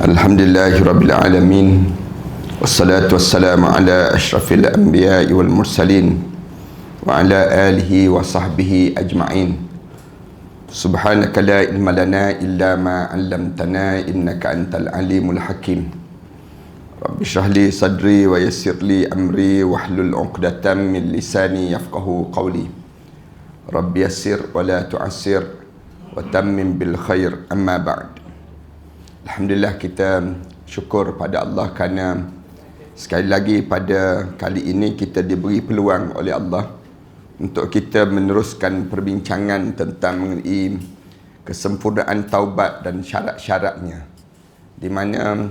Alhamdulillahirabbil alamin. Wassalatu wassalamu ala asyrafil anbiya'i wal mursalin wa ala alihi wa sahbihi ajma'in. Subhanaka la ilma lana illa ma 'allamtana innaka antal alimul hakim. Rabbi shrah li sadri wa yassir li amri wahlul 'uqdatam min lisani yafqahu qawli. Rabbi yassir wa la tu'assir wa tammim bil khair, amma ba'd. Alhamdulillah, kita syukur pada Allah kerana sekali lagi pada kali ini kita diberi peluang oleh Allah untuk kita meneruskan perbincangan tentang mengenai kesempurnaan taubat dan syarat-syaratnya, di mana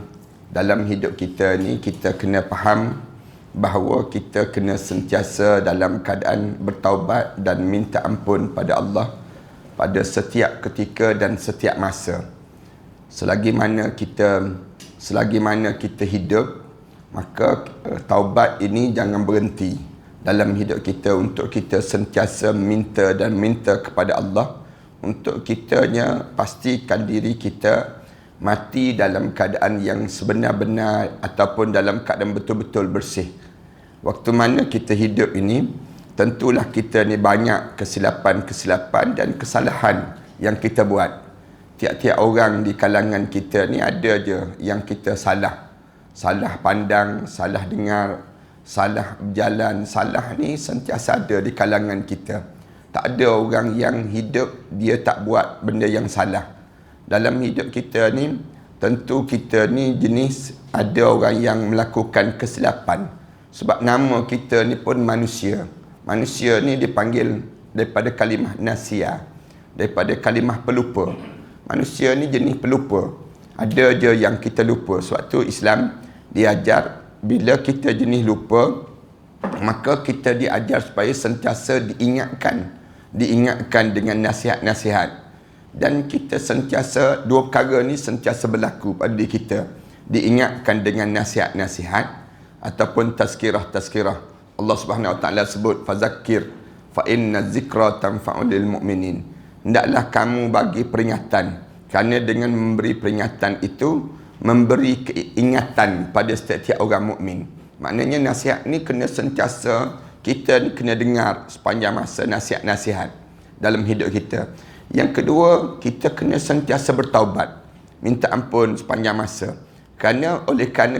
dalam hidup kita ni kita kena faham bahawa kita kena sentiasa dalam keadaan bertaubat dan minta ampun pada Allah pada setiap ketika dan setiap masa. Selagi mana kita hidup, maka taubat ini jangan berhenti dalam hidup kita, untuk kita sentiasa minta kepada Allah untuk kitanya pastikan diri kita mati dalam keadaan yang sebenar-benar ataupun dalam keadaan betul-betul bersih. Waktu mana kita hidup ini, tentulah kita ni banyak kesilapan dan kesalahan yang kita buat. Tiap-tiap orang di kalangan kita ni ada je yang kita salah pandang, salah dengar, salah berjalan. Salah ni sentiasa ada di kalangan kita. Tak ada orang yang hidup dia tak buat benda yang salah. Dalam hidup kita ni, tentu kita ni jenis ada orang yang melakukan kesilapan. Sebab nama kita ni pun manusia. Manusia ni dipanggil daripada kalimah nasia, daripada kalimah pelupa. Manusia ni jenis pelupa. Ada je yang kita lupa. Sebab tu Islam diajar bila kita jenis lupa, maka kita diajar supaya sentiasa diingatkan dengan nasihat-nasihat. Dan kita sentiasa, dua perkara ni sentiasa berlaku pada diri kita. Diingatkan dengan nasihat-nasihat ataupun tazkirah. Allah Subhanahu Wa Taala sebut fazakir fa inna zikra tanfa'ul lil mu'minin. Hendaklah kamu bagi peringatan, kerana dengan memberi peringatan itu memberi keingatan pada setiap orang mukmin. Maknanya nasihat ni kena sentiasa kita ni kena dengar sepanjang masa nasihat-nasihat dalam hidup kita. Yang kedua, kita kena sentiasa bertaubat, minta ampun sepanjang masa. Kerana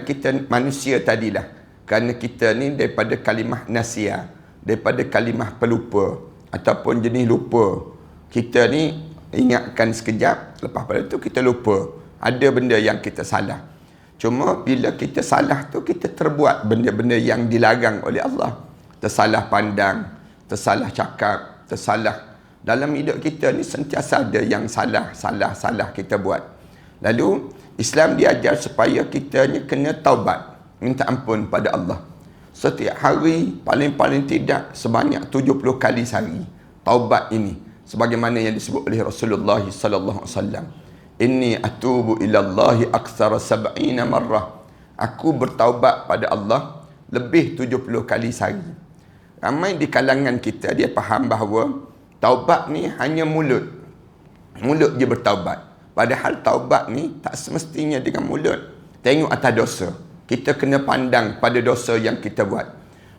kita manusia tadilah, kerana kita ni daripada kalimah nasia, daripada kalimah pelupa ataupun jenis lupa. Kita ni ingatkan sekejap, lepas pada tu kita lupa. Ada benda yang kita salah. Cuma bila kita salah tu, kita terbuat benda-benda yang dilarang oleh Allah. Tersalah pandang, tersalah cakap, tersalah. Dalam hidup kita ni sentiasa ada yang salah kita buat. Lalu Islam diajar supaya kita ni kena taubat, minta ampun pada Allah. Setiap hari, paling-paling tidak sebanyak 70 kali sehari. Taubat ini, sebagaimana yang disebut oleh Rasulullah sallallahu alaihi wasallam, inni atubu ila Allah aktsara 70 marrah. Aku bertaubat pada Allah lebih 70 kali sehari. Ramai di kalangan kita dia faham bahawa taubat ni hanya mulut je bertaubat. Padahal taubat ni tak semestinya dengan mulut. Tengok atas dosa. Kita kena pandang pada dosa yang kita buat.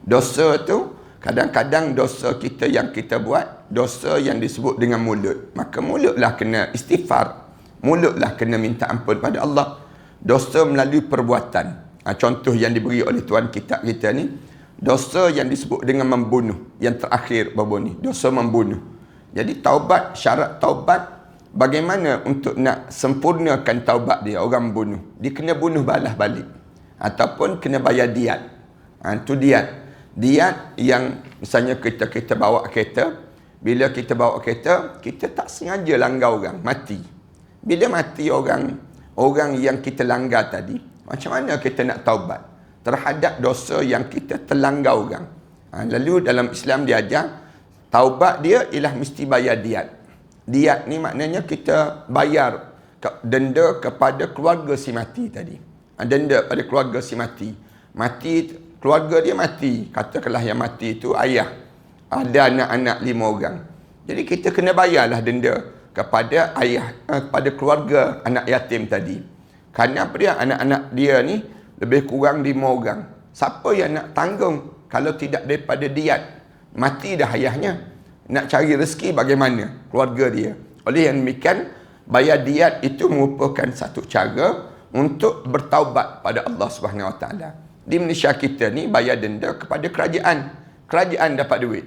Dosa tu kadang-kadang dosa kita yang kita buat, dosa yang disebut dengan mulut. Maka mulutlah kena istighfar, mulutlah kena minta ampun pada Allah. Dosa melalui perbuatan. Contoh yang diberi oleh tuan kitab kita ni, dosa yang disebut dengan membunuh. Yang terakhir baru ni, dosa membunuh. Jadi taubat, syarat taubat, bagaimana untuk nak sempurnakan taubat dia, orang membunuh, dia kena bunuh balas balik ataupun kena bayar diat. Itu diat yang misalnya kita bawa kereta. Bila kita bawa kereta, kita tak sengaja langgar orang, mati. Bila mati orang yang kita langgar tadi, macam mana kita nak taubat terhadap dosa yang kita terlanggar orang? Lalu dalam Islam diajar taubat dia ialah mesti bayar diat. Diat ni maknanya kita bayar denda kepada keluarga si mati tadi. Denda pada keluarga si mati. Keluarga dia mati. Katakanlah yang mati itu ayah. Ada anak-anak 5 orang. Jadi kita kena bayarlah denda kepada ayah, kepada keluarga anak yatim tadi. Kerana apa dia? Anak-anak dia ni lebih kurang 5 orang. Siapa yang nak tanggung kalau tidak daripada diat? Mati dah ayahnya. Nak cari rezeki bagaimana? Keluarga dia. Oleh yang demikian, bayar diat itu merupakan satu cara untuk bertaubat pada Allah Subhanahu Wa Taala. Di Malaysia kita ni bayar denda kepada kerajaan. Kerajaan dapat duit.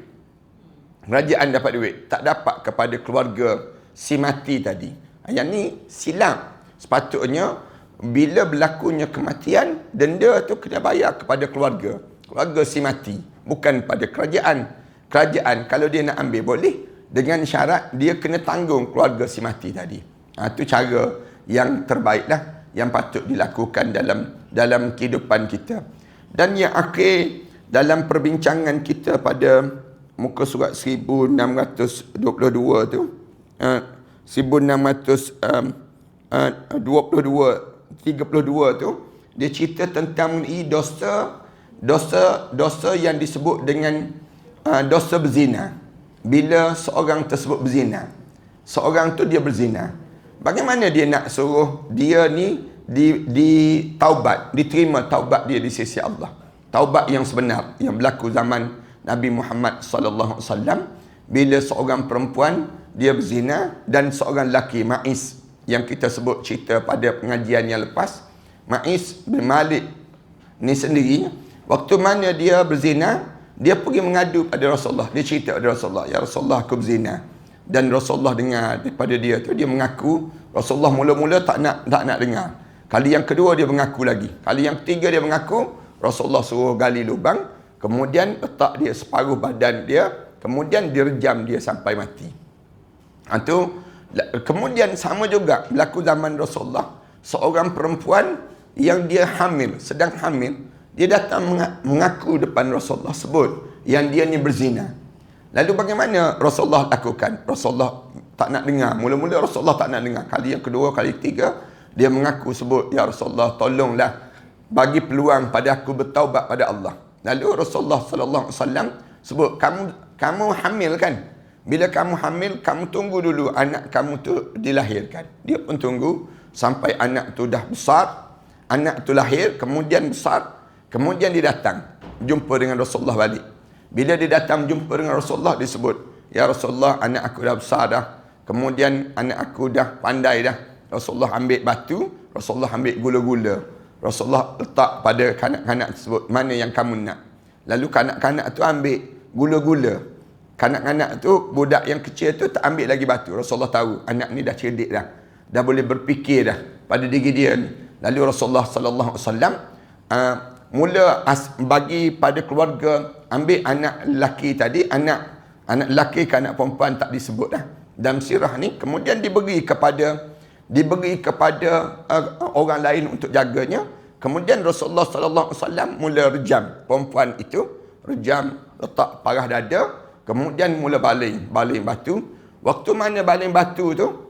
Kerajaan dapat duit. Tak dapat kepada keluarga si mati tadi. Yang ni silap. Sepatutnya bila berlakunya kematian, denda tu kena bayar kepada keluarga. Keluarga si mati. Bukan pada kerajaan. Kerajaan kalau dia nak ambil boleh. Dengan syarat dia kena tanggung keluarga si mati tadi. Itu cara yang terbaik lah. Yang patut dilakukan dalam kehidupan kita. Dan yang akhir dalam perbincangan kita pada muka surat 1622 tu, 1632 tu, dia cerita tentang dosa yang disebut dengan dosa berzina. Bila seorang tersebut berzina, seorang tu dia berzina, bagaimana dia nak suruh dia ni di taubat, diterima taubat dia di sisi Allah. Taubat yang sebenar yang berlaku zaman Nabi Muhammad sallallahu alaihi wasallam, bila seorang perempuan dia berzina dan seorang lelaki, Ma'is, yang kita sebut cerita pada pengajian yang lepas. Ma'is bin Malik ni sendiri, waktu mana dia berzina, dia pergi mengadu pada Rasulullah. Dia cerita pada Rasulullah, "Ya Rasulullah, aku berzina." Dan Rasulullah dengar daripada dia tu, dia mengaku. Rasulullah mula-mula tak nak dengar. Kali yang kedua dia mengaku lagi. Kali yang ketiga dia mengaku. Rasulullah suruh gali lubang, kemudian letak dia separuh badan dia, kemudian direjam dia sampai mati. Kemudian sama juga berlaku zaman Rasulullah. Seorang perempuan yang dia hamil, sedang hamil, dia datang mengaku depan Rasulullah, sebut yang dia ni berzina. Lalu bagaimana Rasulullah lakukan? Rasulullah tak nak dengar. Mula-mula Rasulullah tak nak dengar. Kali yang kedua, kali ketiga, dia mengaku sebut, "Ya Rasulullah, tolonglah bagi peluang pada aku bertaubat pada Allah." Lalu Rasulullah sallallahu alaihi wasallam sebut, kamu hamil kan? Bila kamu hamil, kamu tunggu dulu anak kamu tu dilahirkan. Dia pun tunggu sampai anak tu dah besar. Anak tu lahir, kemudian besar. Kemudian dia datang jumpa dengan Rasulullah balik. Bila dia datang jumpa dengan Rasulullah, dia sebut, "Ya Rasulullah, anak aku dah besar dah. Kemudian anak aku dah pandai dah." Rasulullah ambil batu, Rasulullah ambil gula-gula. Rasulullah letak pada kanak-kanak tersebut, "Mana yang kamu nak?" Lalu kanak-kanak tu ambil gula-gula. Kanak-kanak tu, budak yang kecil tu tak ambil lagi batu. Rasulullah tahu anak ni dah cerdik dah. Dah boleh berfikir dah pada diri dia ni. Lalu Rasulullah sallallahu alaihi wasallam mula bagi pada keluarga, ambil anak lelaki tadi, anak lelaki ke anak perempuan tak disebut dah dalam sirah ni, kemudian diberi kepada orang lain untuk jaganya. Kemudian Rasulullah sallallahu alaihi wasallam mula rejam perempuan itu, rejam, letak parah dada, kemudian mula baling batu. Waktu mana baling batu tu,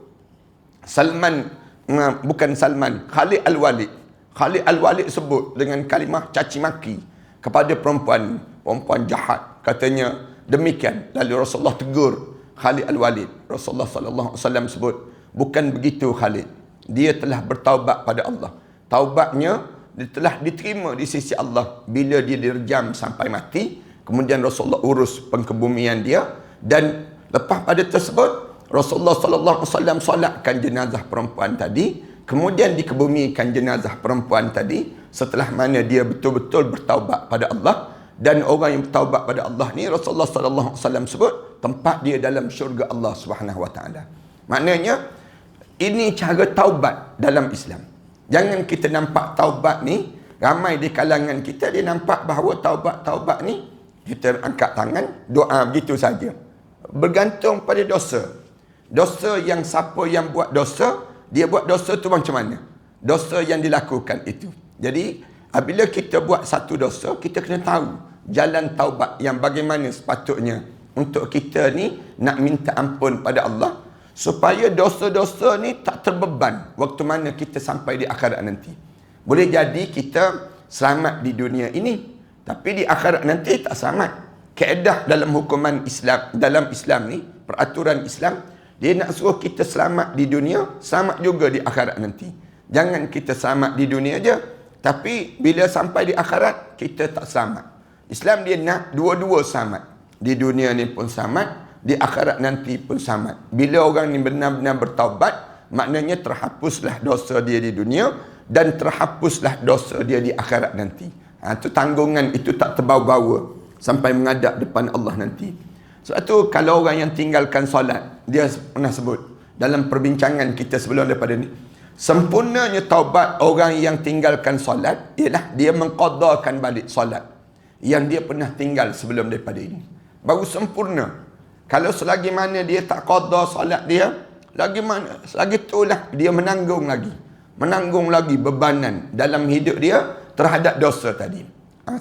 Khalid Al-Walid sebut dengan kalimah caci maki kepada perempuan jahat, katanya demikian. Lalu Rasulullah tegur Khalid Al-Walid. Rasulullah sallallahu alaihi wasallam sebut, "Bukan begitu Khalid. Dia telah bertaubat pada Allah. Taubatnya telah diterima di sisi Allah bila dia direjam sampai mati." Kemudian Rasulullah urus pengkebumian dia, dan lepas pada tersebut Rasulullah sallallahu alaihi wasallam solatkan jenazah perempuan tadi, kemudian dikebumikan jenazah perempuan tadi setelah mana dia betul-betul bertaubat pada Allah. Dan orang yang bertaubat pada Allah ni, Rasulullah sallallahu alaihi wasallam sebut tempat dia dalam syurga Allah Subhanahu wa taala. Maknanya ini cara taubat dalam Islam. Jangan kita nampak taubat ni, ramai di kalangan kita dia nampak bahawa taubat ni kita angkat tangan, doa begitu saja. Bergantung pada dosa. Dosa yang siapa yang buat dosa, dia buat dosa tu macam mana? Dosa yang dilakukan itu. Jadi, apabila kita buat satu dosa, kita kena tahu jalan taubat yang bagaimana sepatutnya untuk kita ni nak minta ampun pada Allah, supaya dosa-dosa ni tak terbeban waktu mana kita sampai di akhirat nanti. Boleh jadi kita selamat di dunia ini, tapi di akhirat nanti tak selamat. Kaedah dalam hukuman Islam, dalam Islam ni, peraturan Islam, dia nak suruh kita selamat di dunia, selamat juga di akhirat nanti. Jangan kita selamat di dunia aja, tapi bila sampai di akhirat kita tak selamat. Islam dia nak dua-dua selamat. Di dunia ni pun selamat, di akhirat nanti pun selamat. Bila orang ni benar-benar bertaubat, maknanya terhapuslah dosa dia di dunia dan terhapuslah dosa dia di akhirat nanti. Itu tanggungan itu tak terbawa-bawa sampai menghadap depan Allah nanti. Sebab tu kalau orang yang tinggalkan solat, dia pernah sebut dalam perbincangan kita sebelum daripada ni, sempurnanya taubat orang yang tinggalkan solat ialah dia mengqadakan balik solat yang dia pernah tinggal sebelum daripada ini. Baru sempurna. Kalau selagi mana dia tak qada solat dia, selagi itulah dia menanggung lagi bebanan dalam hidup dia terhadap dosa tadi.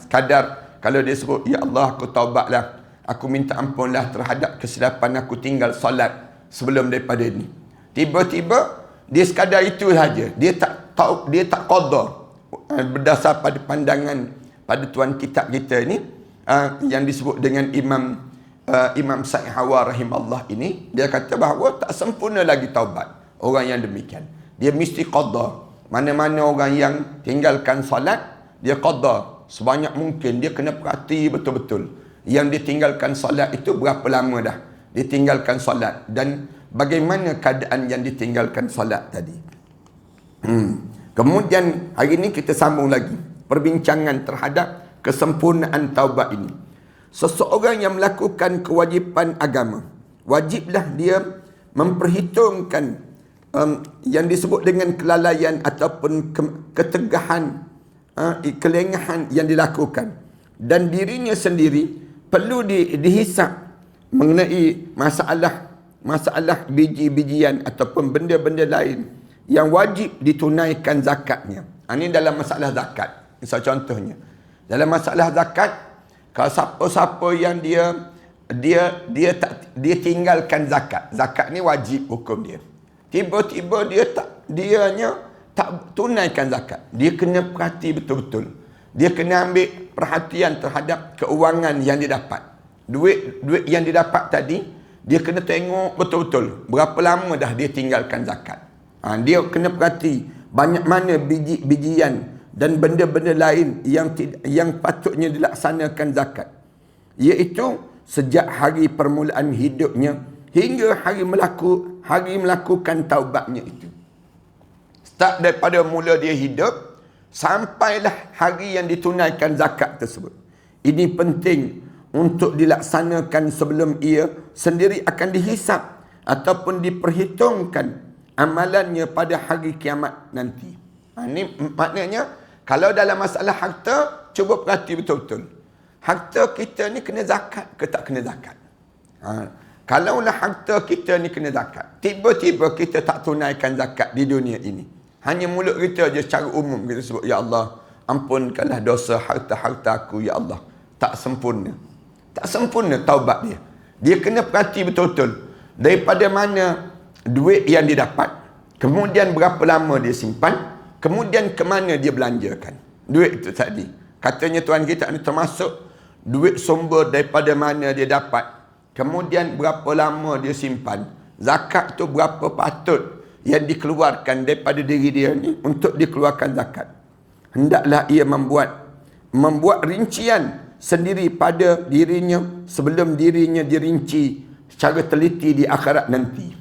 Sekadar kalau dia sebut, ya Allah aku taubatlah, aku minta ampunlah terhadap kesilapan aku tinggal solat sebelum daripada ini. Tiba-tiba dia sekadar itu saja. Dia tak qada berdasar pada pandangan pada tuan kitab kita ini yang disebut dengan Imam Sa'id Hawa rahimahullah ini. Dia kata bahawa tak sempurna lagi taubat orang yang demikian. Dia mesti qada. Mana-mana orang yang tinggalkan solat, dia qada sebanyak mungkin. Dia kena perhati betul-betul yang ditinggalkan solat itu berapa lama dah ditinggalkan solat dan bagaimana keadaan yang ditinggalkan solat tadi. Kemudian hari ini kita sambung lagi perbincangan terhadap kesempurnaan taubat ini. Seseorang yang melakukan kewajipan agama, wajiblah dia memperhitungkan yang disebut dengan kelalaian ataupun ketegahan, kelengahan yang dilakukan, dan dirinya sendiri perlu dihisap mengenai masalah biji-bijian ataupun benda-benda lain yang wajib ditunaikan zakatnya. Ini dalam masalah zakat. Misal contohnya, dalam masalah zakat, kalau siapa-siapa yang dia tinggalkan zakat. Zakat ni wajib hukum dia. Tiba-tiba dia tak tunaikan zakat. Dia kena perhati betul-betul. Dia kena ambil perhatian terhadap keuangan yang dia dapat. Duit yang dia dapat tadi, dia kena tengok betul-betul berapa lama dah dia tinggalkan zakat. Dia kena perhati banyak mana biji-bijian dan benda-benda lain yang patutnya dilaksanakan zakat. Iaitu sejak hari permulaan hidupnya hingga hari melakukan taubatnya itu. Start daripada mula dia hidup sampailah hari yang ditunaikan zakat tersebut. Ini penting untuk dilaksanakan sebelum ia sendiri akan dihisap ataupun diperhitungkan amalannya pada hari kiamat nanti. Ini maknanya kalau dalam masalah harta, cuba perhati betul-betul. Harta kita ni kena zakat ke tak kena zakat? Kalaulah harta kita ni kena zakat, tiba-tiba kita tak tunaikan zakat di dunia ini. Hanya mulut kita je secara umum kita sebut, ya Allah, ampunkanlah dosa harta-harta aku, ya Allah. Tak sempurna. Tak sempurna taubat dia. Dia kena perhati betul-betul daripada mana duit yang dia dapat, kemudian berapa lama dia simpan, kemudian ke mana dia belanjakan duit itu tadi. Katanya tuan kita ni termasuk duit sumber daripada mana dia dapat, kemudian berapa lama dia simpan. Zakat tu berapa patut yang dikeluarkan daripada diri dia ni untuk dikeluarkan zakat. Hendaklah ia membuat rincian sendiri pada dirinya sebelum dirinya dirinci secara teliti di akhirat nanti.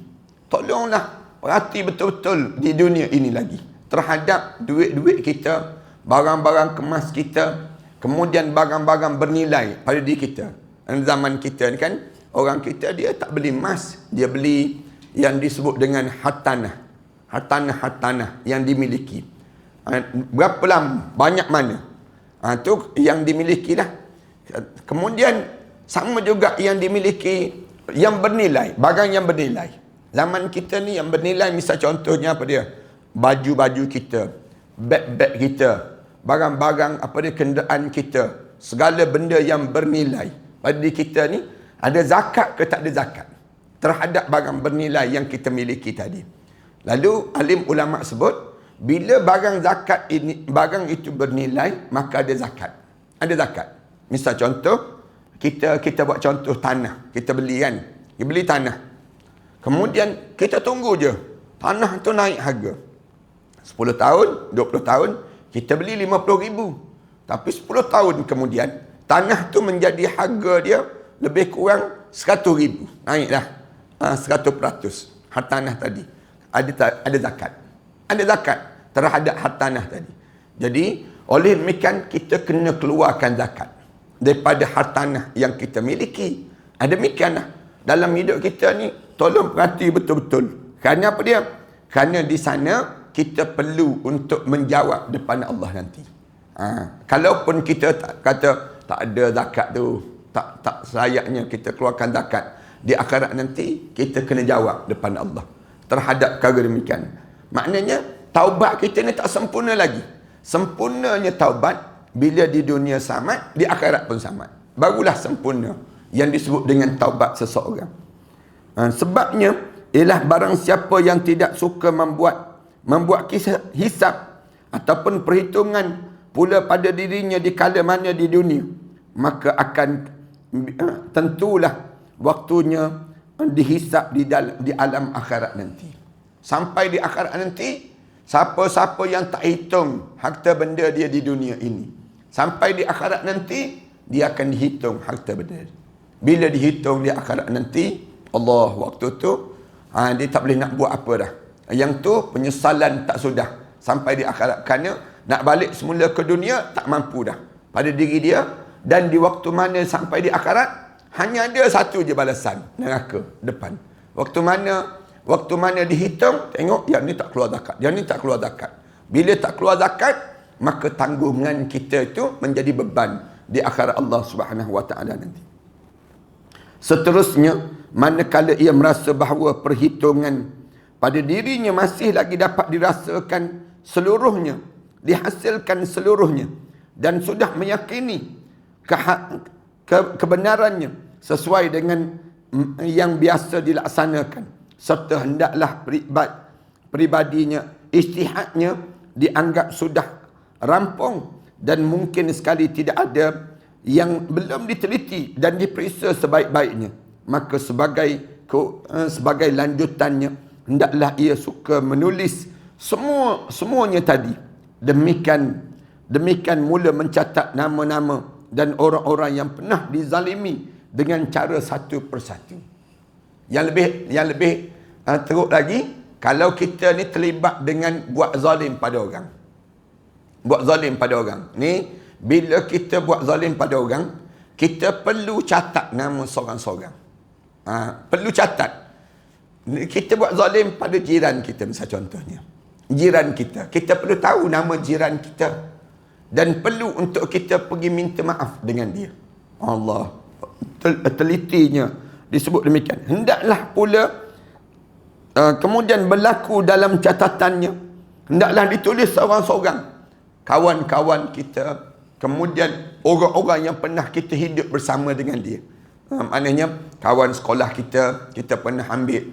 Tolonglah perhati betul-betul di dunia ini lagi terhadap duit-duit kita, barang-barang kemas kita, kemudian barang-barang bernilai pada diri kita. Dan zaman kita ni kan, orang kita dia tak beli emas, dia beli yang disebut dengan hartanah yang dimiliki. Berapa lama, banyak mana, tu yang dimiliki lah. Kemudian sama juga yang dimiliki yang bernilai, barang yang bernilai. Zaman kita ni yang bernilai, misal contohnya apa dia? Baju-baju kita, beg-beg kita, barang-barang apa dia, kenderaan kita, segala benda yang bernilai pada diri kita ni, ada zakat ke tak ada zakat terhadap barang bernilai yang kita miliki tadi. Lalu alim ulama sebut, bila barang zakat ini, barang itu bernilai, maka ada zakat. Ada zakat. Misal contoh, kita buat contoh tanah, kita beli kan, kita beli tanah. Kemudian kita tunggu je tanah tu naik harga. 10 tahun, 20 tahun, kita beli 50 ribu. Tapi 10 tahun kemudian, tanah tu menjadi harga dia lebih kurang 100 ribu. Naik dah 100% hartanah tadi. Ada zakat. Ada zakat terhadap hartanah tadi. Jadi, oleh demikian kita kena keluarkan zakat daripada hartanah yang kita miliki. Ada demikianlah. Dalam hidup kita ni, tolong perhati betul-betul. Kerana apa dia? Kerana di sana, kita perlu untuk menjawab depan Allah nanti. Kalaupun kita kata, tak ada zakat tu, tak selayaknya kita keluarkan zakat, di akhirat nanti, kita kena jawab depan Allah terhadap perkara demikian. Maknanya, taubat kita ni tak sempurna lagi. Sempurnanya taubat, bila di dunia selamat, di akhirat pun selamat. Barulah sempurna yang disebut dengan taubat seseorang. Sebabnya, ialah barang siapa yang tidak suka membuat hisab ataupun perhitungan pula pada dirinya di kala mana di dunia, maka akan tentulah waktunya dihisab di alam akhirat nanti. Sampai di akhirat nanti, siapa-siapa yang tak hitung harta benda dia di dunia ini, sampai di akhirat nanti, dia akan dihitung harta benda. Bila dihitung di akhirat nanti, Allah waktu tu, dia tak boleh nak buat apa dah. Yang tu penyesalan tak sudah sampai di akhirat. Kerana nak balik semula ke dunia tak mampu dah pada diri dia. Dan di waktu mana sampai di akhirat, hanya ada satu je balasan, neraka depan. Waktu mana dihitung, tengok yang ni tak keluar zakat, yang ni tak keluar zakat. Bila tak keluar zakat, maka tanggungan kita itu menjadi beban di akhirat Allah Subhanahu Wa Taala nanti. Seterusnya, manakala ia merasa bahawa perhitungan pada dirinya masih lagi dapat dirasakan seluruhnya, dihasilkan seluruhnya, dan sudah meyakini kebenarannya sesuai dengan yang biasa dilaksanakan, serta hendaklah pribadinya, ijtihadnya dianggap sudah rampung dan mungkin sekali tidak ada yang belum diteliti dan diperiksa sebaik-baiknya, maka sebagai lanjutannya hendaklah ia suka menulis semuanya tadi. Demikian mula mencatat nama-nama dan orang-orang yang pernah dizalimi dengan cara satu persatu. Yang lebih teruk lagi, kalau kita ni terlibat dengan buat zalim pada orang. Buat zalim pada orang. Ni, bila kita buat zalim pada orang, kita perlu catat nama seorang-seorang. Perlu catat. Kita buat zalim pada jiran kita, misal contohnya. Jiran kita. Kita perlu tahu nama jiran kita. Dan perlu untuk kita pergi minta maaf dengan dia. Allah. Telitinya disebut demikian. Hendaklah pula kemudian berlaku dalam catatannya. Hendaklah ditulis seorang-seorang. Kawan-kawan kita. Kemudian orang-orang yang pernah kita hidup bersama dengan dia. Maknanya kawan sekolah kita pernah ambil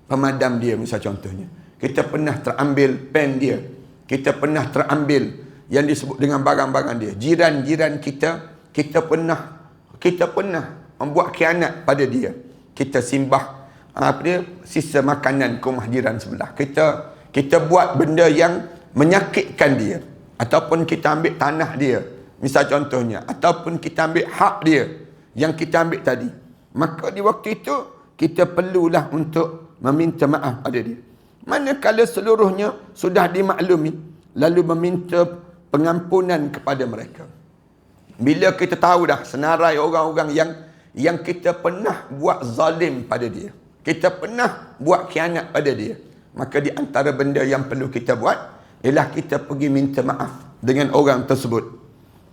pemadam dia, misal contohnya. Kita pernah terambil pen dia. Kita pernah terambil yang disebut dengan barang-barang dia. Jiran-jiran kita pernah membuat khianat pada dia. Kita simbah sisa makanan ke rumah jiran sebelah. Kita buat benda yang menyakitkan dia. Ataupun kita ambil tanah dia, misal contohnya. Ataupun kita ambil hak dia yang kita ambil tadi. Maka di waktu itu, kita perlulah untuk meminta maaf pada dia. Manakala seluruhnya sudah dimaklumi, lalu meminta pengampunan kepada mereka. Bila kita tahu dah senarai orang-orang yang kita pernah buat zalim pada dia, kita pernah buat khianat pada dia, maka di antara benda yang perlu kita buat ialah kita pergi minta maaf dengan orang tersebut.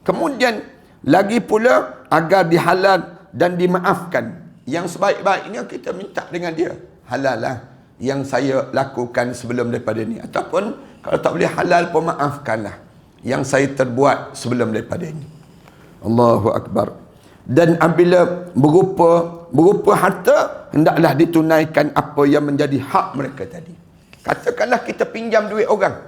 Kemudian lagi pula agar dihalal dan dimaafkan. Yang sebaik-baiknya kita minta dengan dia, halal lah yang saya lakukan sebelum daripada ni. Ataupun kalau tak boleh halal pun maafkanlah yang saya terbuat sebelum daripada ini. Allahu Akbar. Dan apabila berupa harta, hendaklah ditunaikan apa yang menjadi hak mereka tadi. Katakanlah kita pinjam duit orang,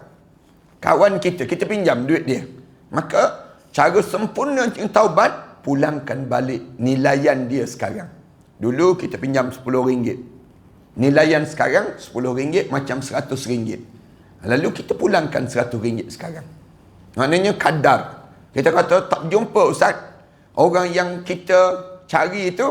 kawan kita pinjam duit dia. Maka cara sempurna yang taubat, pulangkan balik nilaian dia sekarang. Dulu kita pinjam RM10. Nilaian sekarang RM10 macam RM100. Lalu kita pulangkan RM100 sekarang. Maknanya kadar. Kita kata tak jumpa ustaz. Orang yang kita cari itu,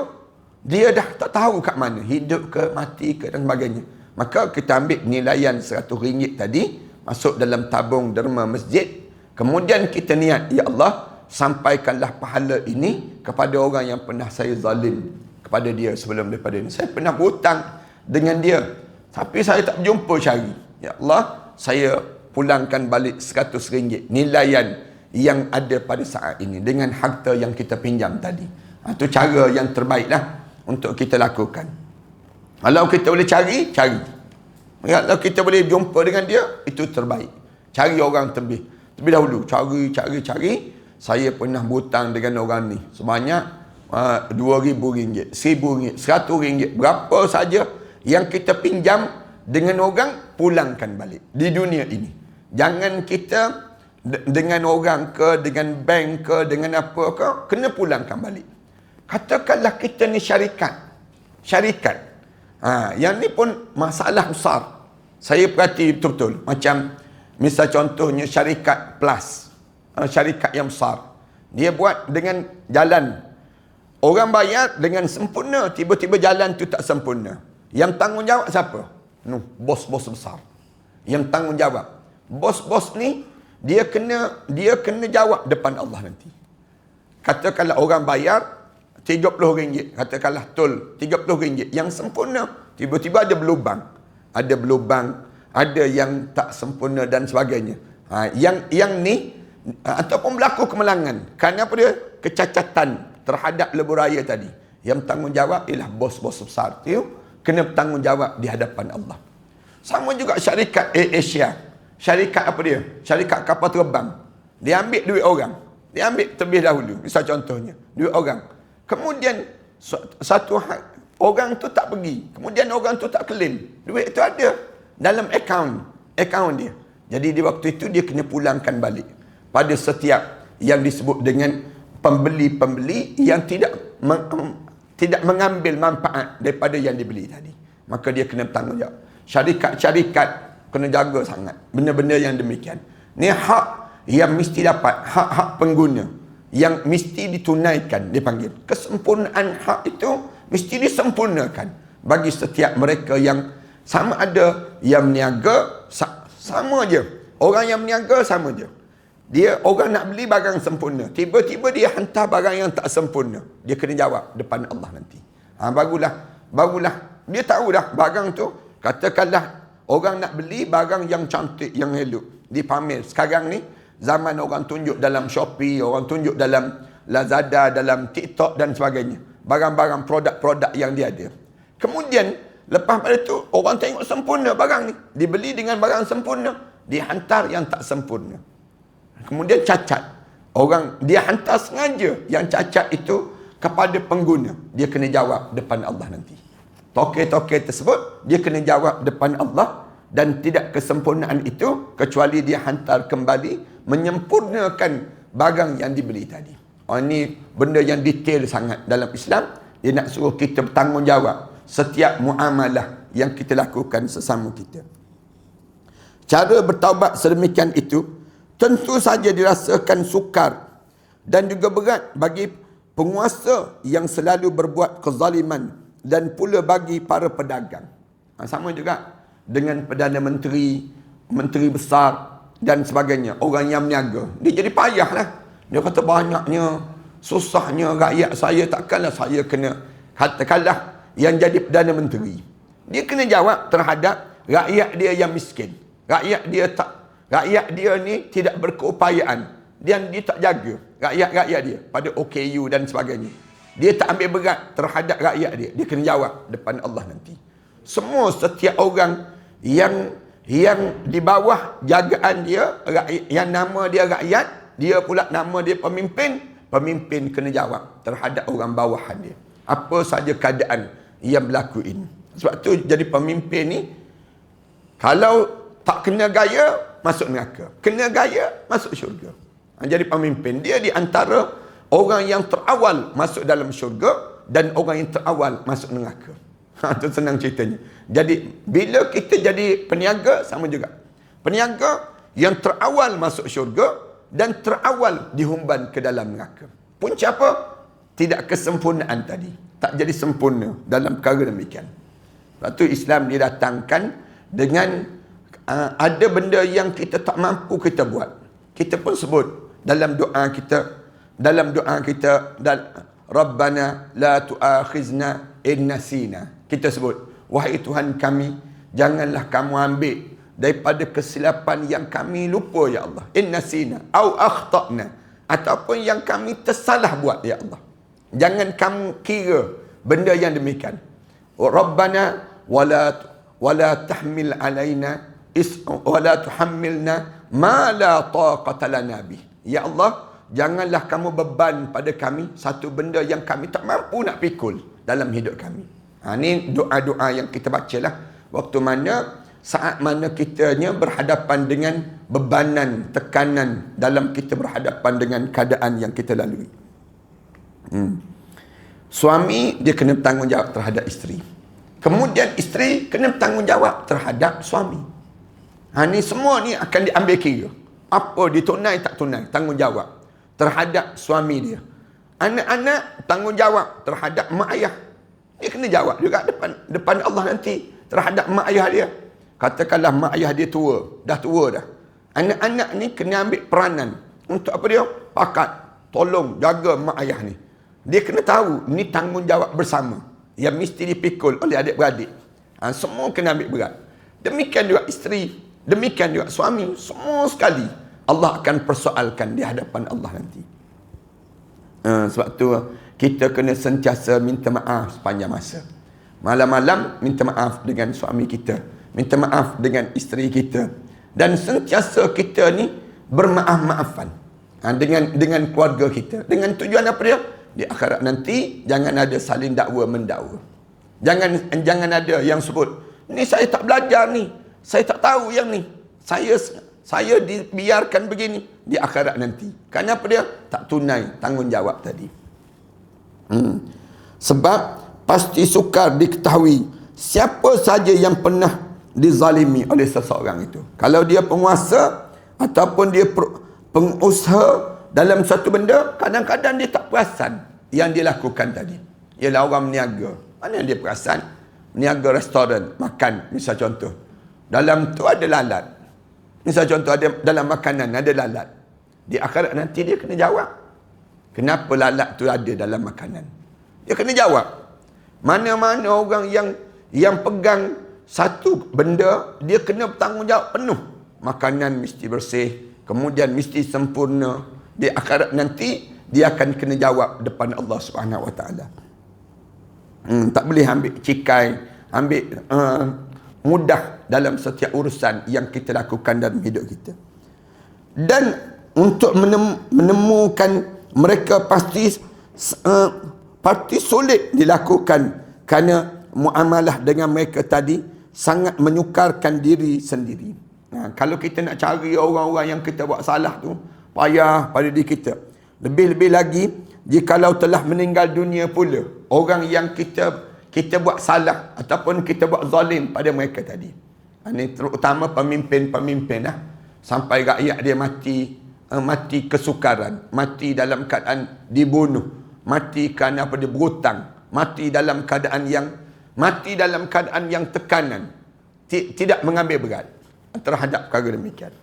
dia dah tak tahu kat mana. Hidup ke, mati ke dan sebagainya. Maka kita ambil penilaian RM100 tadi, masuk dalam tabung derma masjid. Kemudian kita niat, ya Allah, sampaikanlah pahala ini kepada orang yang pernah saya zalim kepada dia sebelum daripada ini. Saya pernah berhutang dengan dia, tapi saya tak jumpa cari. Ya Allah, saya pulangkan balik RM100 nilaian yang ada pada saat ini dengan harta yang kita pinjam tadi. Itu cara yang terbaiklah untuk kita lakukan. Kalau kita boleh cari, cari. Kalau kita boleh jumpa dengan dia, itu terbaik. Cari orang terlebih dahulu. Cari. Saya pernah berhutang dengan orang ni sebanyak RM2,000, RM1,000, RM100, berapa saja yang kita pinjam dengan orang, pulangkan balik di dunia ini. Jangan kita dengan orang ke, dengan bank ke, dengan apa ke, kena pulangkan balik. Katakanlah kita ni syarikat. Yang ni pun masalah besar. Saya perhati betul-betul. Macam misal contohnya syarikat Plus, syarikat yang besar. Dia buat dengan jalan. Orang bayar dengan sempurna, tiba-tiba jalan tu tak sempurna. Yang tanggungjawab siapa? Bos-bos besar. Yang tanggungjawab. Bos-bos ni dia kena jawab depan Allah nanti. Katakanlah orang bayar RM30, katakanlah tol RM30 yang sempurna, tiba-tiba ada berlubang, ada yang tak sempurna dan sebagainya. Yang ni ataupun berlaku kemalangan. Kerana apa dia? Kecacatan terhadap lebuh raya tadi. Yang bertanggungjawab ialah bos-bos besar tu, kena bertanggungjawab di hadapan Allah. Sama juga syarikat Asia. Syarikat apa dia? Syarikat kapal terbang. Dia ambil duit orang. Dia ambil terlebih dahulu. Misal contohnya, duit orang. Kemudian satu orang tu tak pergi. Kemudian orang tu tak claim. Duit tu ada dalam akaun dia. Jadi di waktu itu dia kena pulangkan balik pada setiap yang disebut dengan pembeli-pembeli yang tidak mengambil manfaat daripada yang dibeli tadi. Maka dia kena bertanggungjawab. Syarikat-syarikat kena jaga sangat benda-benda yang demikian. Ni hak yang mesti dapat, hak-hak pengguna yang mesti ditunaikan, dipanggil. Kesempurnaan hak itu mesti disempurnakan bagi setiap mereka yang sama ada yang meniaga, sama je. Orang yang meniaga sama je. Dia orang nak beli barang sempurna, tiba-tiba dia hantar barang yang tak sempurna, dia kena jawab depan Allah nanti. Barulah dia tahu dah barang tu. Katakanlah orang nak beli barang yang cantik, yang elok, dipamer. Sekarang ni zaman orang tunjuk dalam Shopee, orang tunjuk dalam Lazada, dalam TikTok dan sebagainya. Barang-barang produk-produk yang dia ada. Kemudian lepas pada tu orang tengok sempurna barang ni, dibeli dengan barang sempurna, dihantar yang tak sempurna. Kemudian cacat. Orang dia hantar sengaja yang cacat itu kepada pengguna. Dia kena jawab depan Allah nanti. Toke-toke tersebut dia kena jawab depan Allah, dan tidak kesempurnaan itu kecuali dia hantar kembali menyempurnakan barang yang dibeli tadi. Ini benda yang detail sangat dalam Islam. Dia nak suruh kita bertanggungjawab setiap muamalah yang kita lakukan sesama kita. Cara bertaubat sedemikian itu tentu saja dirasakan sukar dan juga berat bagi penguasa yang selalu berbuat kezaliman, dan pula bagi para pedagang. Sama juga dengan Perdana Menteri, Menteri besar dan sebagainya, orang yang meniaga. Dia jadi payahlah. Dia kata banyaknya, susahnya rakyat saya, takkanlah saya kena, katakanlah yang jadi Perdana Menteri, dia kena jawab terhadap rakyat dia yang miskin. Rakyat dia ni tidak berkeupayaan, dan dia tak jaga rakyat-rakyat dia pada OKU dan sebagainya. Dia tak ambil berat terhadap rakyat dia. Dia kena jawab depan Allah nanti. Setiap orang yang di bawah jagaan dia, yang nama dia rakyat, dia pula nama dia pemimpin kena jawab terhadap orang bawahan dia. Apa saja keadaan yang berlaku ini. Sebab tu jadi pemimpin ni, kalau tak kena gaya, masuk neraka. Kena gaya, masuk syurga. Jadi pemimpin, dia di antara orang yang terawal masuk dalam syurga dan orang yang terawal masuk neraka. Itu senang ceritanya. Jadi bila kita jadi peniaga, sama juga. Peniaga yang terawal masuk syurga dan terawal dihumban ke dalam neraka. Punca apa? Tidak kesempurnaan tadi. Tak jadi sempurna dalam perkara demikian. Sebab tu Islam didatangkan dengan ada benda yang kita tak mampu kita buat. Kita pun sebut dalam doa kita, Rabbana la tu'akhizna in nasina. Kita sebut, wahai Tuhan kami, janganlah kamu ambil daripada kesilapan yang kami lupa ya Allah. In nasina au akhtana, ataupun yang kami tersalah buat ya Allah. Jangan kamu kira benda yang demikian. Rabbana wala tahmil alaina wala tuhammilna ma la taqata lana bih. Ya Allah, janganlah kamu beban pada kami satu benda yang kami tak mampu nak pikul dalam hidup kami. Ini doa-doa yang kita bacalah waktu mana, saat mana kitanya berhadapan dengan bebanan, tekanan dalam kita berhadapan dengan keadaan yang kita lalui. Suami dia kena bertanggungjawab terhadap isteri. Kemudian isteri kena bertanggungjawab terhadap suami. Ini semua ni akan diambil kira. Apa ditunai tak tunai, tanggungjawab terhadap suami dia. Anak-anak tanggungjawab terhadap mak ayah. Dia kena jawab juga depan Allah nanti terhadap mak ayah dia. Katakanlah mak ayah dia dah tua dah. Anak-anak ni kena ambil peranan untuk apa dia? Pakat, tolong jaga mak ayah ni. Dia kena tahu ni tanggungjawab bersama yang mesti dipikul oleh adik-beradik. Semua kena ambil berat. Demikian juga isteri, demikian juga suami, semua sekali Allah akan persoalkan di hadapan Allah nanti. Sebab tu kita kena sentiasa minta maaf sepanjang masa. Malam-malam minta maaf dengan suami kita, minta maaf dengan isteri kita, dan sentiasa kita ni bermaaf-maafan dengan keluarga kita. Dengan tujuan apa dia? Di akhirat nanti jangan ada saling dakwa mendakwa. Jangan ada yang sebut, ni saya tak belajar ni, saya tak tahu yang ni, saya dibiarkan begini. Di akhirat nanti, kenapa dia tak tunai tanggungjawab tadi? Sebab pasti sukar diketahui siapa saja yang pernah dizalimi oleh seseorang itu. Kalau dia penguasa ataupun dia pengusaha dalam satu benda, kadang-kadang dia tak perasan yang dia lakukan tadi. Ialah orang meniaga. Mana dia perasan? Meniaga restoran, makan, misal contoh. Dalam tu ada lalat. Misal contoh, ada dalam makanan ada lalat. Di akhirat nanti dia kena jawab. Kenapa lalat tu ada dalam makanan? Dia kena jawab. Mana-mana orang yang pegang satu benda, dia kena bertanggungjawab penuh. Makanan mesti bersih, kemudian mesti sempurna. Di akhirat nanti dia akan kena jawab depan Allah Subhanahu Wa Taala. Tak boleh ambil cikai, ambil mudah dalam setiap urusan yang kita lakukan dalam hidup kita. Dan untuk menemukan mereka pasti sulit dilakukan, kerana muamalah dengan mereka tadi sangat menyukarkan diri sendiri. Kalau kita nak cari orang-orang yang kita buat salah tu, payah pada diri kita. Lebih-lebih lagi jikalau telah meninggal dunia pula orang yang kita buat salah ataupun kita buat zalim pada mereka tadi. Ini terutama pemimpin-pemimpin lah. Sampai rakyat dia mati kesukaran, mati dalam keadaan dibunuh, mati kerana apa, dia berhutang, mati dalam keadaan yang tekanan, tidak mengambil berat terhadap perkara demikian.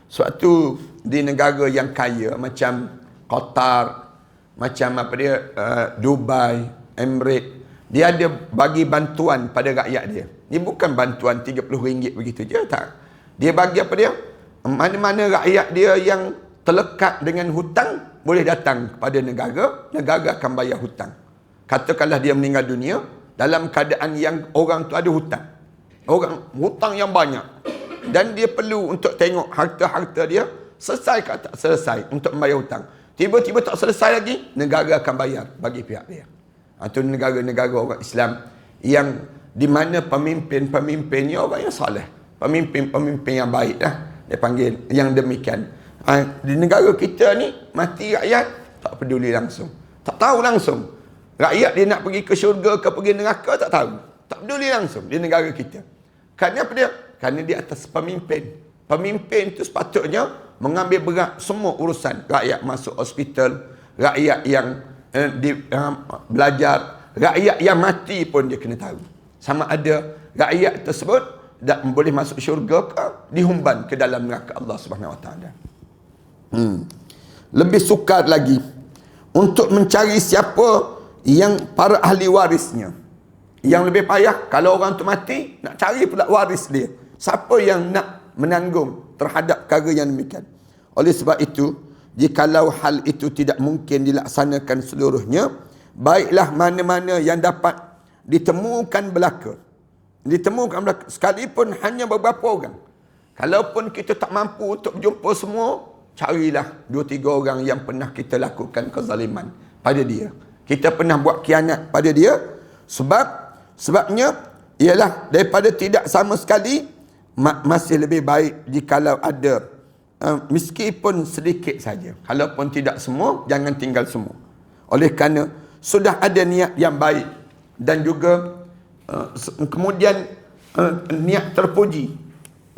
Suatu di negara yang kaya macam Qatar, macam apa dia, Dubai, Emirates, dia ada bagi bantuan pada rakyat dia. Dia bukan bantuan RM30 begitu je, tak. Dia bagi apa dia? Mana-mana rakyat dia yang terlekat dengan hutang boleh datang kepada negara akan bayar hutang. Katakanlah dia meninggal dunia dalam keadaan yang orang tu ada hutang. Hutang yang banyak. Dan dia perlu untuk tengok harta-harta dia selesai ke tak selesai untuk membayar hutang. Tiba-tiba tak selesai lagi, negara akan bayar bagi pihak dia. Itu negara-negara orang Islam yang di mana pemimpin-pemimpinnya orang yang soleh, pemimpin-pemimpin yang baik lah, dia panggil yang demikian. Di negara kita ni mati rakyat tak peduli langsung, tak tahu langsung rakyat dia nak pergi ke syurga ke pergi neraka, tak tahu, tak peduli langsung di negara kita. Kerana apa dia? Kerana di atas pemimpin Pemimpin itu sepatutnya mengambil berat semua urusan. Rakyat masuk hospital, rakyat yang belajar, rakyat yang mati pun dia kena tahu. Sama ada rakyat tersebut boleh masuk syurga ke dihumban ke dalam neraka Allah Subhanahu Wa Taala. Lebih sukar lagi untuk mencari siapa yang para ahli warisnya. Yang lebih payah kalau orang tu mati, nak cari pula waris dia. Siapa yang nak menanggung terhadap perkara yang demikian. Oleh sebab itu, jikalau hal itu tidak mungkin dilaksanakan seluruhnya, baiklah mana-mana yang dapat ditemukan belaka. Sekalipun hanya beberapa orang. Kalaupun kita tak mampu untuk berjumpa semua, carilah 2-3 orang yang pernah kita lakukan kezaliman pada dia. Kita pernah buat khianat pada dia. Sebabnya ialah daripada tidak sama sekali, masih lebih baik jikalau ada meskipun sedikit saja. Kalaupun tidak semua, jangan tinggal semua. Oleh kerana sudah ada niat yang baik dan juga kemudian niat terpuji,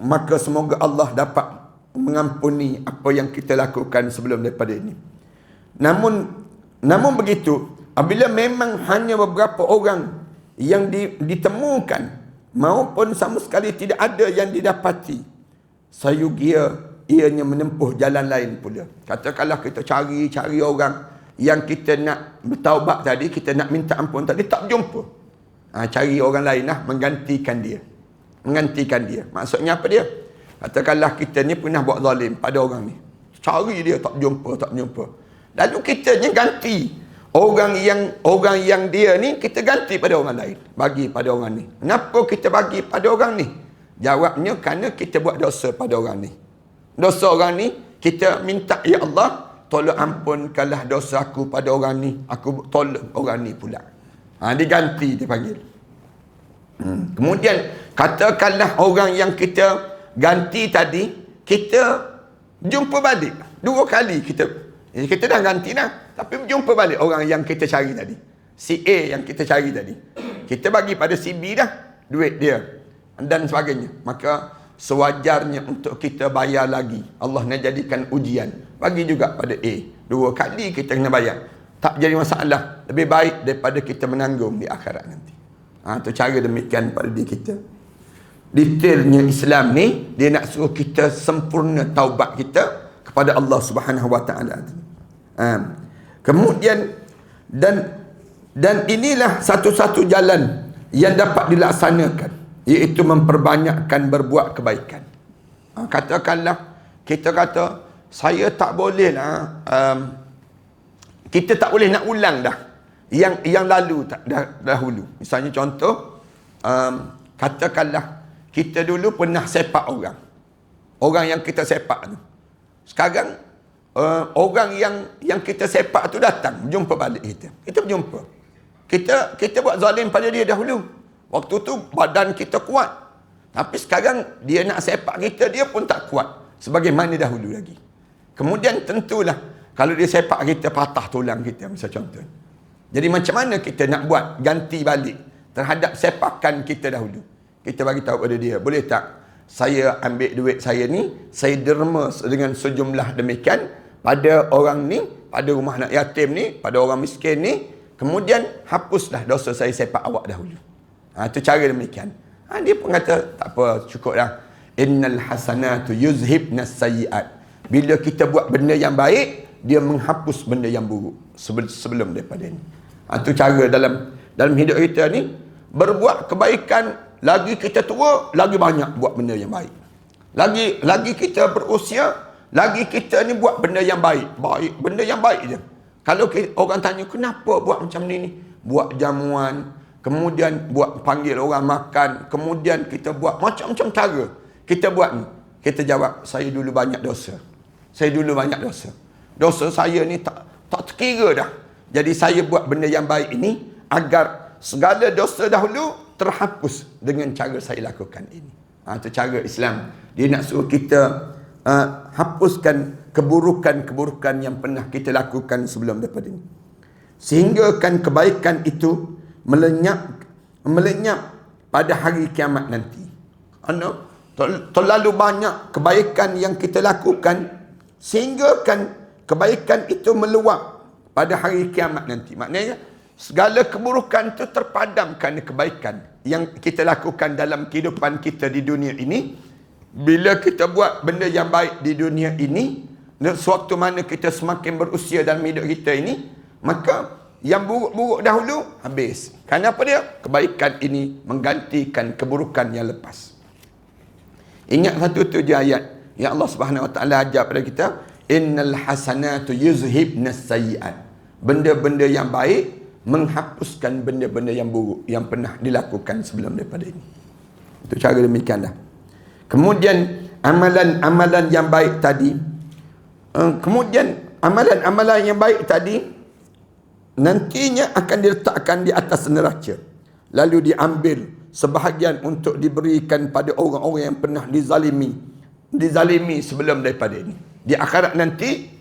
maka semoga Allah dapat mengampuni apa yang kita lakukan sebelum daripada ini. Namun begitu, apabila memang hanya beberapa orang yang ditemukan maupun sama sekali tidak ada yang didapati, sayugia ianya menempuh jalan lain pula. Katakanlah kita cari orang yang kita nak bertaubat tadi, kita nak minta ampun tadi, tak jumpa. Cari orang lain lah menggantikan dia. Maksudnya apa dia? Katakanlah kita ni pernah buat zalim pada orang ni, cari dia tak jumpa. Lalu kita ni ganti orang yang dia ni, kita ganti pada orang lain, bagi pada orang ni. Kenapa kita bagi pada orang ni? Jawabnya kerana kita buat dosa pada orang ni. Dosa orang ni, kita minta, ya Allah, tolong ampunkanlah dosa aku pada orang ni, aku tolong orang ni pula. Diganti, dia panggil. Kemudian katakanlah orang yang kita ganti tadi, kita jumpa balik 2 kali. Kita dah ganti dah, tapi jumpa balik orang yang kita cari tadi, si A yang kita cari tadi. Kita bagi pada si B dah duit dia dan sebagainya. Maka sewajarnya untuk kita bayar lagi. Allah nak jadikan ujian, bagi juga pada A 2 kali kita kena bayar. Tak jadi masalah, lebih baik daripada kita menanggung di akhirat nanti. Itu cara demikian pada diri kita. Detailnya Islam ni, dia nak suruh kita sempurna taubat kita kepada Allah Subhanahu Wa Taala. Kemudian dan inilah satu-satu jalan yang dapat dilaksanakan, iaitu memperbanyakkan berbuat kebaikan. Katakanlah kita kata, saya tak boleh lah, kita tak boleh nak ulang dah yang lalu dahulu. Misalnya contoh, katakanlah kita dulu pernah sepak orang yang kita sepak tu. Sekarang orang yang kita sepak tu datang jumpa balik kita berjumpa. Kita buat zalim pada dia dahulu. Waktu tu badan kita kuat, tapi sekarang dia nak sepak kita, dia pun tak kuat sebagaimana dahulu lagi. Kemudian tentulah kalau dia sepak kita, patah tulang kita, misal contoh. Jadi macam mana kita nak buat ganti balik terhadap sepakan kita dahulu? Kita bagi tahu pada dia, boleh tak saya ambil duit saya ni, saya derma dengan sejumlah demikian pada orang ni, pada rumah anak yatim ni, pada orang miskin ni, kemudian hapuslah dosa saya sepak awak dahulu. Itu cara demikian. Dia pun kata, tak apa, cukup dah. Innal hasanatu yuzhibnas sayyi'at. Bila kita buat benda yang baik, dia menghapus benda yang buruk sebelum daripada ni. Itu cara dalam hidup kita ni, berbuat kebaikan. Lagi kita tua, lagi banyak buat benda yang baik. Lagi kita berusia, lagi kita ni buat benda yang baik. Benda yang baik je. Kalau orang tanya, kenapa buat macam ni? Buat jamuan, kemudian buat panggil orang makan, kemudian kita buat macam-macam cara. Kita buat ni. Kita jawab, saya dulu banyak dosa. Dosa saya ni tak terkira dah. Jadi saya buat benda yang baik ini agar segala dosa dahulu terhapus dengan cara saya lakukan ini. Itu cara Islam. Dia nak suruh kita hapuskan keburukan-keburukan yang pernah kita lakukan sebelum daripada ini. Sehingga kan kebaikan itu melenyap pada hari kiamat nanti. terlalu banyak kebaikan yang kita lakukan sehingga kan kebaikan itu meluap pada hari kiamat nanti. Maknanya segala keburukan itu terpadam kerana kebaikan yang kita lakukan dalam kehidupan kita di dunia ini. Bila kita buat benda yang baik di dunia ini, sewaktu mana kita semakin berusia dalam hidup kita ini, maka yang buruk-buruk dahulu habis. Kenapa dia? Kebaikan ini menggantikan keburukan yang lepas. Ingat satu tu je ayat yang Allah Subhanahu Wa Taala ajar pada kita, innal hasanatu yuzhibnas sayyi'at. Benda-benda yang baik menghapuskan benda-benda yang buruk yang pernah dilakukan sebelum daripada ini. Itu cara demikianlah. Kemudian amalan-amalan yang baik tadi, amalan-amalan yang baik tadi nantinya akan diletakkan di atas neraca, lalu diambil sebahagian untuk diberikan pada orang-orang yang pernah dizalimi sebelum daripada ini. Di akhirat nanti,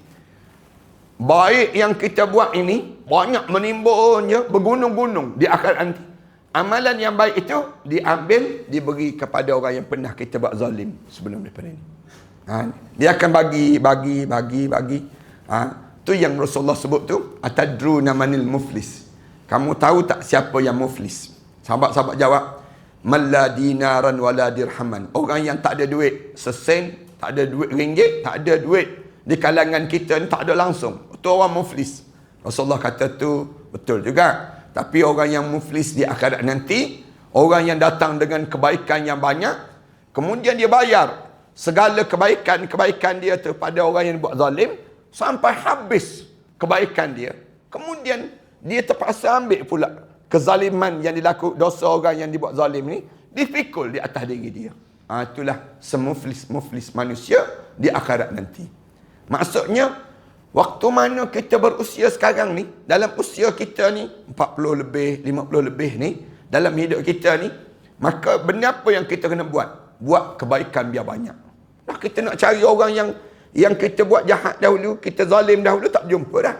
baik yang kita buat ini banyak menimbulnya bergunung-gunung. Di akhirat nanti, amalan yang baik itu diambil, diberi kepada orang yang pernah kita buat zalim sebelum daripada ini. Dia akan bagi. Tu yang Rasulullah sebut tu, atadruna manil muflis. Kamu tahu tak siapa yang muflis? Sahabat-sahabat jawab, man la dinaran wala dirhaman. Orang yang tak ada duit sesen, tak ada duit ringgit, tak ada duit di kalangan kita ni, tak ada langsung. Itu orang muflis. Rasulullah kata tu betul juga. Tapi orang yang muflis di akhirat nanti, orang yang datang dengan kebaikan yang banyak, kemudian dia bayar segala kebaikan dia tu pada orang yang buat zalim, sampai habis kebaikan dia. Kemudian dia terpaksa ambil pula kezaliman yang dilakukan, dosa orang yang dibuat zalim ni, dipikul di atas diri dia. Itulah semuflis manusia di akhirat nanti. Maksudnya, waktu mana kita berusia sekarang ni, dalam usia kita ni, 40 lebih, 50 lebih ni, dalam hidup kita ni, maka benda apa yang kita kena buat? Buat kebaikan biar banyak. Nah, kita nak cari orang yang kita buat jahat dahulu, kita zalim dahulu, tak jumpa dah.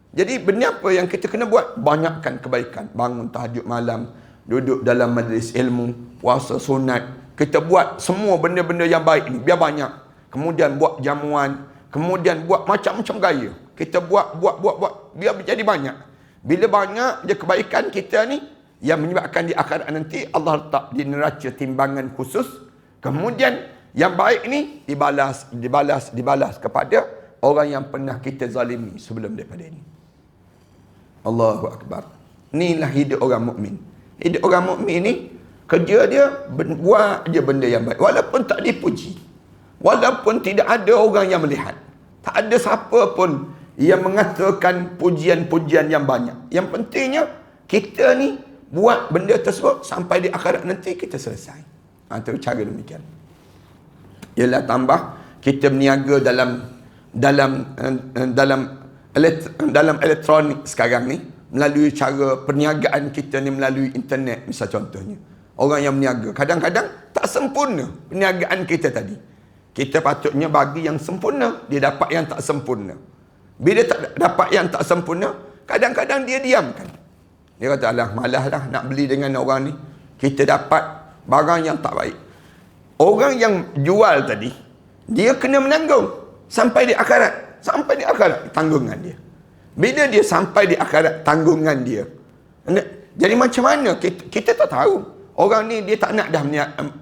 Jadi benda apa yang kita kena buat? Banyakkan kebaikan. Bangun tahajud malam, duduk dalam majlis ilmu, puasa sunat. Kita buat semua benda-benda yang baik ni biar banyak. Kemudian buat jamuan, kemudian buat macam-macam gaya. Kita buat biar jadi banyak. Bila banyak je kebaikan kita ni, yang menyebabkan di akhirat nanti Allah letak di neraca timbangan khusus. Kemudian yang baik ni dibalas kepada orang yang pernah kita zalimi sebelum daripada ini. Allahu Akbar. Inilah hidup orang mukmin. Hidup orang mukmin ni, kerja dia buat je benda yang baik, walaupun tak dipuji, walaupun tidak ada orang yang melihat, tak ada siapa pun yang mengatakan pujian-pujian yang banyak. Yang pentingnya kita ni buat benda tersebut sampai di akhirat nanti kita selesai. Itu cara demikian. Ialah tambah kita berniaga dalam elektronik sekarang ni, melalui cara perniagaan kita ni melalui internet, misal contohnya. Orang yang berniaga kadang-kadang tak sempurna perniagaan kita tadi. Kita patutnya bagi yang sempurna, dia dapat yang tak sempurna. Bila tak dapat yang tak sempurna, kadang-kadang dia diamkan. Dia kata, alah malas lah nak beli dengan orang ni, kita dapat barang yang tak baik. Orang yang jual tadi, dia kena menanggung sampai di akhirat. Sampai di akhirat tanggungan dia. Bila dia sampai di akhirat tanggungan dia, jadi macam mana? Kita tak tahu. Orang ni dia tak nak dah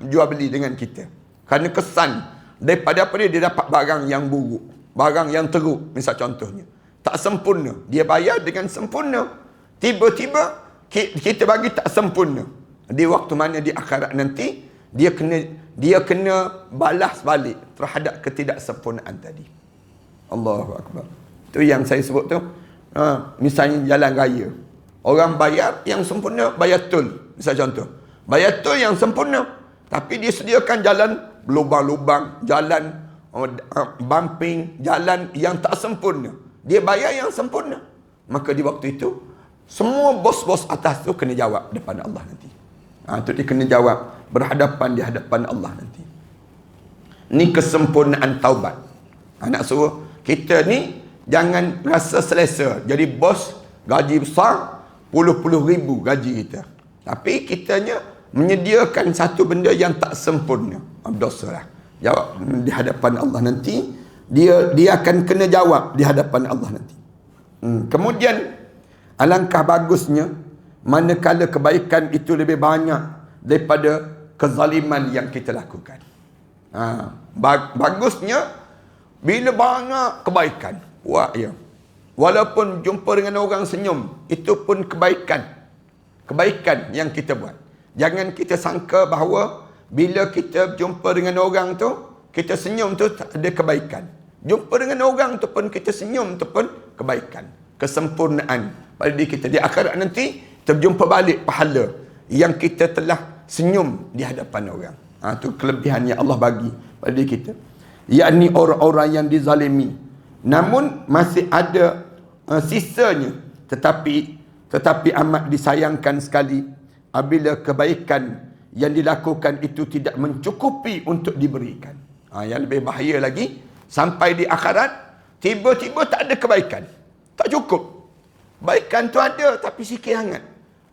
jual beli dengan kita. Kerana kesan daripada apa dia dapat barang yang buruk, barang yang teruk, misal contohnya. Tak sempurna. Dia bayar dengan sempurna. Tiba-tiba kita bagi tak sempurna. Di waktu mana di akhirat nanti, dia kena balas balik terhadap ketidaksempurnaan tadi. Allahu Akbar. Itu yang saya sebut tu. Misalnya jalan raya, orang bayar yang sempurna, bayar tol. Misal contoh, bayar tol yang sempurna, tapi dia sediakan jalan lubang-lubang, jalan bumping, jalan yang tak sempurna. Dia bayar yang sempurna. Maka di waktu itu, semua bos-bos atas tu kena jawab depan Allah nanti. Itu dia kena jawab berhadapan di hadapan Allah nanti. Ni kesempurnaan taubat. Nak suruh kita ni jangan rasa selesa. Jadi bos gaji besar, puluh-puluh ribu gaji kita. Tapi kitanya menyediakan satu benda yang tak sempurna, berdosa lah. Jawab di hadapan Allah nanti. Dia akan kena jawab di hadapan Allah nanti. Kemudian alangkah bagusnya manakala kebaikan itu lebih banyak daripada kezaliman yang kita lakukan. Bagusnya bila banyak kebaikan, buat ya. Walaupun jumpa dengan orang senyum, itu pun kebaikan yang kita buat. Jangan kita sangka bahawa bila kita jumpa dengan orang tu, kita senyum tu tak ada kebaikan. Jumpa dengan orang tu pun kita senyum tu pun kebaikan, kesempurnaan pada diri kita. Di akhirat nanti terjumpa balik pahala yang kita telah senyum di hadapan orang. Tu kelebihan yang Allah bagi pada diri kita, yakni orang-orang yang dizalimi namun masih ada sisanya, tetapi amat disayangkan sekali apabila kebaikan yang dilakukan itu tidak mencukupi untuk diberikan. Yang lebih bahaya lagi, sampai di akhirat tiba-tiba tak ada kebaikan, tak cukup. Kebaikan tu ada tapi sikit sangat.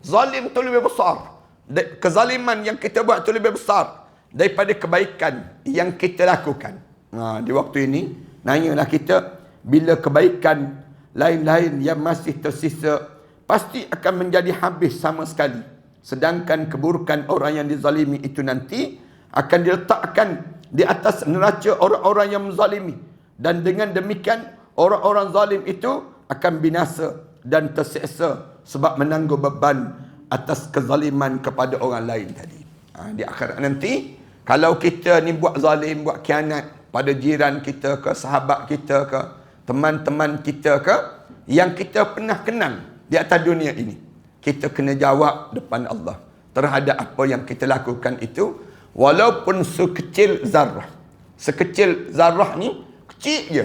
Zalim tu lebih besar, kezaliman yang kita buat tu lebih besar daripada kebaikan yang kita lakukan. Di waktu ini nanyalah kita, bila kebaikan lain-lain yang masih tersisa pasti akan menjadi habis sama sekali, sedangkan keburukan orang yang dizalimi itu nanti akan diletakkan di atas neraca orang-orang yang menzalimi, dan dengan demikian orang-orang zalim itu akan binasa dan terseksa sebab menanggung beban atas kezaliman kepada orang lain tadi. Di akhirat nanti, kalau kita ni buat zalim, buat khianat pada jiran kita ke, sahabat kita ke, teman-teman kita ke, yang kita pernah kenal di atas dunia ini, kita kena jawab depan Allah terhadap apa yang kita lakukan itu, walaupun sekecil zarrah. Sekecil zarrah ni kecil je.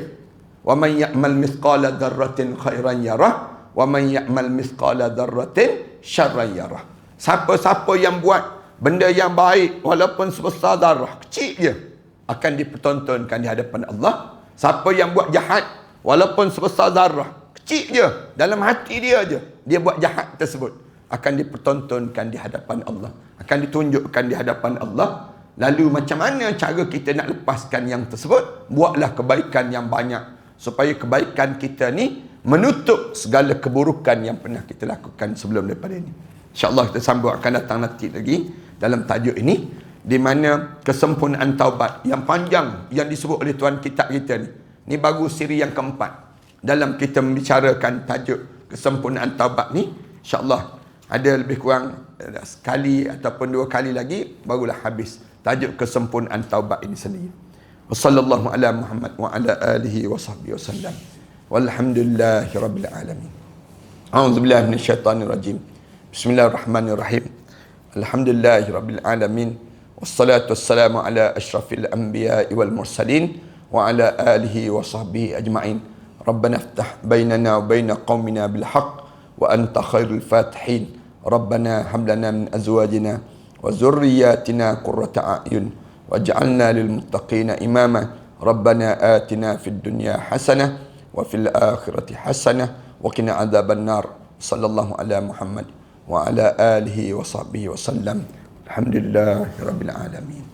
Wa man ya'mal mithqala dzarratin khairan yarah, wa man ya'mal mithqala dzarratin syarran yarah. Siapa-siapa yang buat benda yang baik walaupun sebesar zarrah, kecil je, akan dipertontonkan di hadapan Allah. Siapa yang buat jahat walaupun sebesar zarrah, kecil je, dalam hati dia je dia buat jahat tersebut, akan dipertontonkan di hadapan Allah, akan ditunjukkan di hadapan Allah. Lalu macam mana cara kita nak lepaskan yang tersebut? Buatlah kebaikan yang banyak, supaya kebaikan kita ni menutup segala keburukan yang pernah kita lakukan sebelum daripada ini. InsyaAllah kita sambung akan datang nanti lagi dalam tajuk ini, di mana kesempurnaan taubat yang panjang yang disebut oleh Tuan kitab kita ni. Ni baru siri yang keempat dalam kita membicarakan tajuk kesempurnaan taubat ni. InsyaAllah ada lebih kurang sekali ataupun dua kali lagi barulah habis tajuk kesempurnaan taubat ini sendiri. Wassallallahu ala Muhammad wa ala alihi wa sahbihi wasallam. Walhamdulillahi rabbil alamin. A'udzubillahi minasyaitonir rajim. Bismillahirrahmanirrahim. Alhamdulillahi rabbil alamin. Wassalatu wassalamu ala asyrafil anbiya'i wal mursalin wa ala alihi wa sahbihi ajma'in. Rabbana iftah bainana wa baina qaumina bil haqq wa anta khairul fatihin. Rabbana hab lana min azwajina wa zurriyyatina qurrata a'yun waj'alna lil muttaqina imama. Rabbana atina fid dunya hasanah wa fil akhirati hasanah wa qina adzaban nar. Sallallahu ala Muhammad wa ala alihi wa sahbihi wa sallam. Alhamdulillahirabbil alamin.